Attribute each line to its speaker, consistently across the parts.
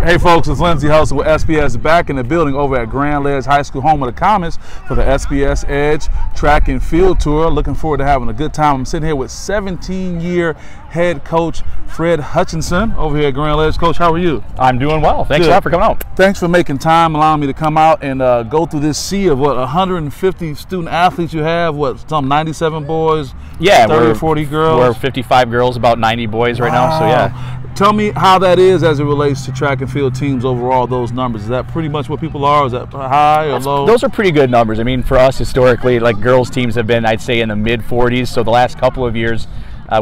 Speaker 1: Hey folks, it's Lindsey Hustle with SPS back in the building over at Grand Ledge High School, home of the Comets, for the SPS Edge Track and Field Tour. Looking forward to having a good time. I'm sitting here with 17-year head coach Fred Hutchinson over here at Grand Ledge. Coach, how are you?
Speaker 2: I'm doing well. Thanks a lot for coming out.
Speaker 1: Thanks for making time, allowing me to come out and go through this sea of what 150 student athletes you have. What, some 97 boys?
Speaker 2: Yeah,
Speaker 1: 30 or 40 girls.
Speaker 2: We're 55 girls, about 90 boys right now. So yeah.
Speaker 1: Tell me how that is as it relates to track and field teams overall, those numbers. Is that pretty much what people are? Is that high or low?
Speaker 2: Those are pretty good numbers. I mean, for us historically, like girls teams have been, I'd say, in the mid-40s. So the last couple of years,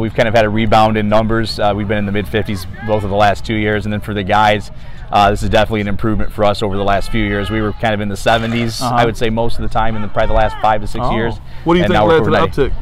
Speaker 2: we've kind of had a rebound in numbers. We've been in the mid-50s both of the last 2 years. And then for the guys, this is definitely an improvement for us over the last few years. We were kind of in the 70s, I would say, most of the time in probably the last 5 to 6 years.
Speaker 1: What do you think led to the uptick?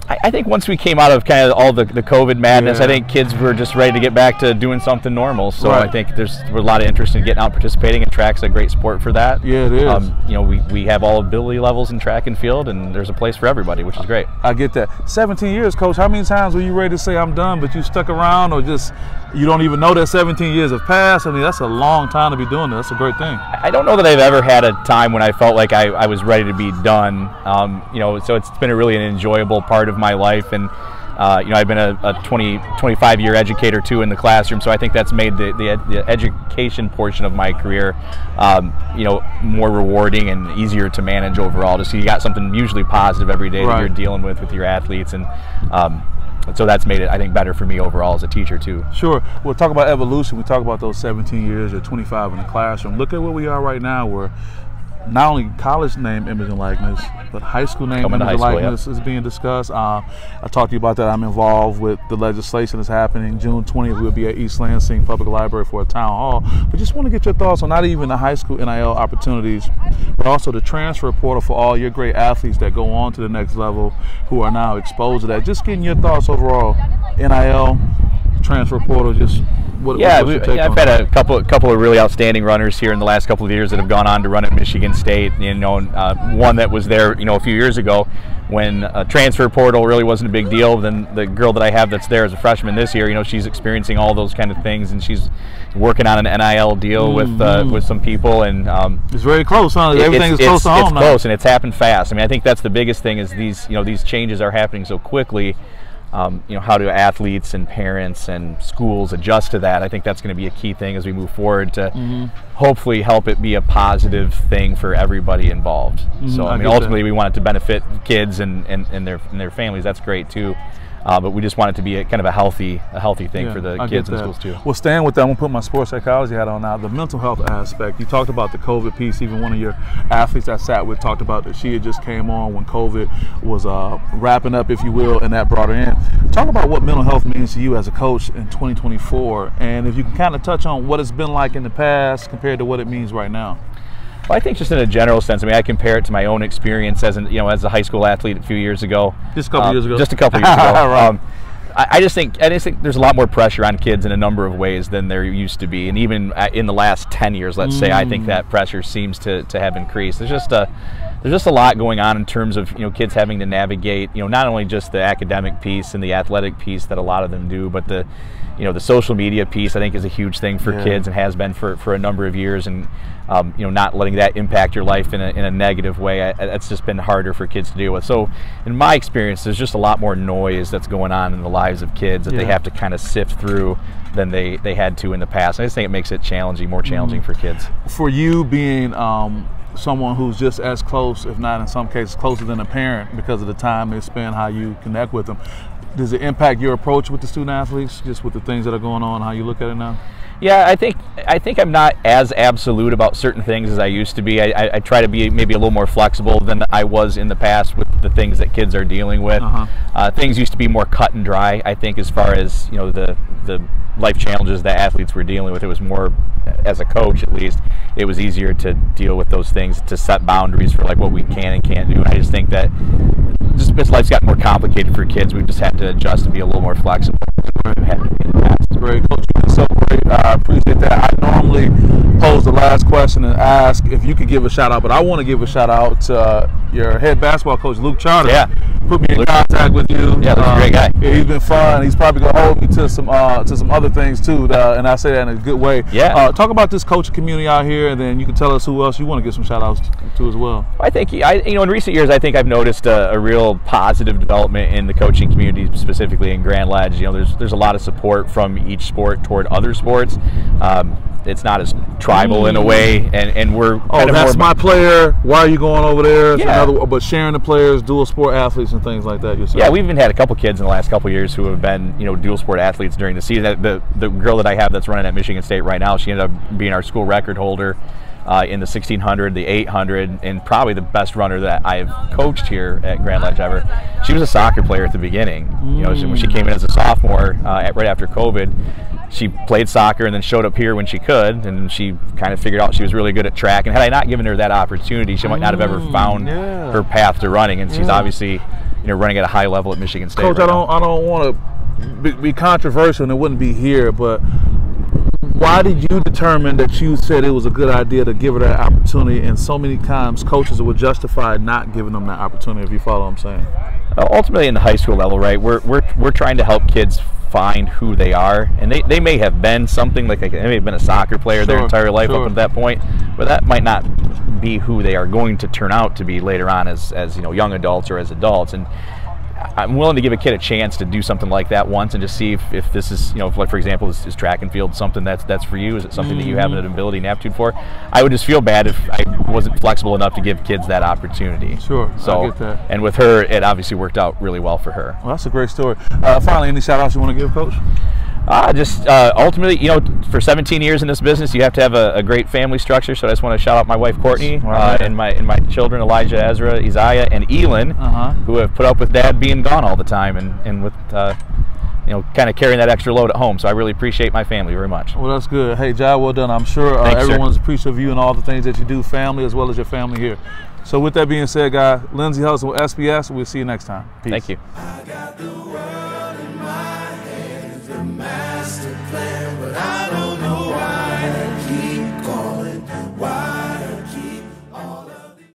Speaker 2: I think once we came out of kind of all the COVID madness, I think kids were just ready to get back to doing something normal. So I think there's a lot of interest in getting out and participating, and track's a great sport for that.
Speaker 1: Yeah, it is.
Speaker 2: You know, we have all ability levels in track and field, and there's a place for everybody, which is great.
Speaker 1: I get that. 17 years, Coach. How many times were you ready to say I'm done, but you stuck around, or just you don't even know that 17 years have passed? I mean, that's a long time to be doing this. That's a great thing.
Speaker 2: I don't know that I've ever had a time when I felt like I was ready to be done. You know, so it's been a really an enjoyable part of my life, and you know, I've been a 25-year educator too in the classroom, so I think that's made the education portion of my career, you know, more rewarding and easier to manage overall. To see you got something usually positive every day that you're dealing with your athletes, and so that's made it, I think, better for me overall as a teacher too.
Speaker 1: Sure. We'll talk about evolution. We talk about those 17 years or 25 in the classroom. Look at where we are right now, where not only college name, image, and likeness, but high school name, image, and likeness is being discussed. I talked to you about that. I'm involved with the legislation that's happening. June 20th, we'll be at East Lansing Public Library for a town hall. But just want to get your thoughts on not even the high school NIL opportunities, but also the transfer portal for all your great athletes that go on to the next level who are now exposed to that. Just getting your thoughts overall, NIL, transfer portal, just what,
Speaker 2: I've had a couple of really outstanding runners here in the last couple of years that have gone on to run at Michigan State. You know, one that was there, you know, a few years ago when a transfer portal really wasn't a big deal. Then the girl that I have that's there as a freshman this year, you know, she's experiencing all those kind of things, and she's working on an NIL deal with some people, and
Speaker 1: it's very close, huh? Everything is close to home now.
Speaker 2: It's close, and it's happened fast. I mean, I think that's the biggest thing is these changes are happening so quickly. You know, how do athletes and parents and schools adjust to that? I think that's going to be a key thing as we move forward to hopefully help it be a positive thing for everybody involved. So I mean, ultimately we want it to benefit kids and their families. That's great too. But we just want it to be kind of a healthy thing for the kids in schools too.
Speaker 1: Well, staying with that, I'm going to put my sports psychology hat on now. The mental health aspect, you talked about the COVID piece. Even one of your athletes I sat with talked about that she had just came on when COVID was wrapping up, if you will, and that brought her in. Talk about what mental health means to you as a coach in 2024, and if you can kind of touch on what it's been like in the past compared to what it means right now.
Speaker 2: Well, I think just in a general sense, I mean, I compare it to my own experience as as a high school athlete a few years ago.
Speaker 1: Just a couple years ago.
Speaker 2: Just a couple years ago. I just think there's a lot more pressure on kids in a number of ways than there used to be, and even in the last 10 years, let's say, I think that pressure seems to have increased. There's just a lot going on in terms of kids having to navigate not only just the academic piece and the athletic piece that a lot of them do, but the social media piece I think is a huge thing for kids and has been for a number of years, and not letting that impact your life in a negative way. That's just been harder for kids to deal with. So in my experience, there's just a lot more noise that's going on in the lives of kids that they have to kind of sift through than they had to in the past. I just think it makes it more challenging for kids.
Speaker 1: For you being someone who's just as close, if not in some cases closer than a parent because of the time they spend, how you connect with them, does it impact your approach with the student athletes, just with the things that are going on, how you look at it now?
Speaker 2: Yeah, I think I'm not as absolute about certain things as I used to be. I try to be maybe a little more flexible than I was in the past with the things that kids are dealing with. Things used to be more cut and dry, I think, as far as the life challenges that athletes were dealing with. It was more, as a coach at least, it was easier to deal with those things, to set boundaries for like what we can and can't do. And I just think that just because life's gotten more complicated for kids, we've just had to adjust and be a little more flexible.
Speaker 1: Great, Coach. You've been so great. I appreciate that. I normally pose the last question and ask if you could give a shout out, but I want to give a shout out to your head basketball coach, Luke Charter.
Speaker 2: Yeah.
Speaker 1: Put me in contact with you.
Speaker 2: Yeah, Luke's a great guy.
Speaker 1: Yeah, he's been fun. He's probably gonna hold me to some other things too, and I say that in a good way.
Speaker 2: Yeah.
Speaker 1: Talk about this coaching community out here, and then you can tell us who else you want to give some shout outs to as well.
Speaker 2: I think in recent years, I think I've noticed a real positive development in the coaching community, specifically in Grand Ledge. There's a lot of support from each sport toward other sports. It's not as tribal in a way, and we're kind of
Speaker 1: that's my player. Why are you going over there?
Speaker 2: Yeah.
Speaker 1: But sharing the players, dual sport athletes, and things like that.
Speaker 2: Yeah, we've even had a couple kids in the last couple of years who have been dual sport athletes during the season. The girl that I have that's running at Michigan State right now, she ended up being our school record holder in the 1600, the 800, and probably the best runner that I've coached here at Grand Ledge ever. She was a soccer player at the beginning. When she came in as a sophomore right after COVID, she played soccer and then showed up here when she could, and she kind of figured out she was really good at track. And had I not given her that opportunity, she might not have ever found her path to running. And she's obviously running at a high level at Michigan State.
Speaker 1: Coach,
Speaker 2: right
Speaker 1: I don't want to be controversial, and it wouldn't be here, but why did you determine that you said it was a good idea to give her that opportunity, and so many times coaches would justify not giving them that opportunity, if you follow what I'm saying?
Speaker 2: Ultimately, in the high school level, right, we're trying to help kids find who they are, and they may have been something like they may have been a soccer player their entire life up to that point, but that might not be who they are going to turn out to be later on as young adults or as adults. And I'm willing to give a kid a chance to do something like that once and just see if this is, like for example, is track and field something that's for you? Is it something that you have an ability and aptitude for? I would just feel bad if I wasn't flexible enough to give kids that opportunity.
Speaker 1: Sure,
Speaker 2: so,
Speaker 1: I get that.
Speaker 2: And with her, it obviously worked out really well for her.
Speaker 1: Well, that's a great story. Finally, any shout outs you want to give, Coach?
Speaker 2: Ultimately, for 17 years in this business, you have to have a great family structure. So I just want to shout out my wife Courtney and my children Elijah, Ezra, Isaiah, and Elin, who have put up with Dad being gone all the time and with kind of carrying that extra load at home. So I really appreciate my family very much.
Speaker 1: Well, that's good. Hey, Jai, well done. I'm sure everyone's appreciative of you and all the things that you do, family as well as your family here. So with that being said, guys, Lindsey Hutchinson with SPS. We'll see you next time. Peace.
Speaker 2: Thank you.